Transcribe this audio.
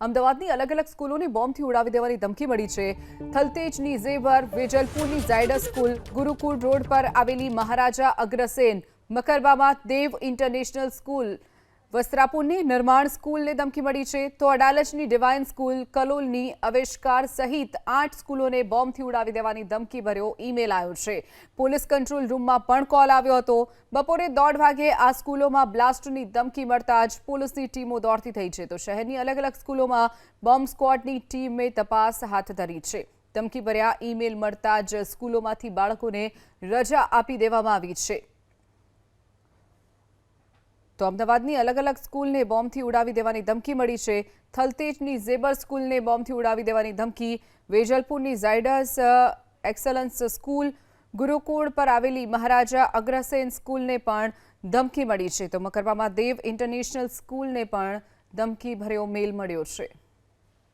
અમદાવાદની અલગ અલગ સ્કૂલોની બોમ્બથી ઉડાવી દેવાની ધમકી મળી છે. થલતેજની ઝેવર, વેજલપુરની ઝાયડસ સ્કૂલ, ગુરુકુળ રોડ પર આવેલી મહારાજા અગ્રસેન, મકરબામાં દેવ ઇન્ટરનેશનલ સ્કૂલ, વસ્ત્રાપુરની નિર્માણ સ્કૂલને ધમકી મળી છે. તો અડાલજની ડિવાઇન સ્કૂલ, કલોલની અવેશકાર સહિત 8 સ્કૂલોને બોમ્બથી ઉડાવી દેવાની ધમકી ભર્યો ઈમેલ આવ્યો છે. પોલીસ કંટ્રોલ રૂમમાં પણ કોલ આવ્યો હતો. બપોરે 1:30 વાગે આ સ્કૂલોમાં બ્લાસ્ટની ધમકી મળતા જ પોલીસની ટીમો દોડતી થઈ છે. તો શહેરની અલગ અલગ સ્કૂલોમાં બોમ્બ સ્ક્વોડની ટીમે તપાસ હાથ ધરી છે. ધમકી ભર્યા ઈમેલ મળતા જ સ્કૂલોમાંથી બાળકોને રજા આપી દેવામાં આવી છે. તો અમદાવાદની અલગ અલગ સ્કૂલને બોમ્બથી ઉડાવી દેવાની ધમકી મળી છે. થલતેજની ઝેબર સ્કૂલને બોમ્બથી ઉડાવી દેવાની ધમકી, વેજલપુરની ઝાયડસ એક્સલન્સ સ્કૂલ, ગુરુકુળ પર આવેલી મહારાજા અગ્રસેન સ્કૂલને પણ ધમકી મળી છે. તો મકરબામાં દેવ ઇન્ટરનેશનલ સ્કૂલને પણ ધમકી ભર્યો મેલ મળ્યો છે.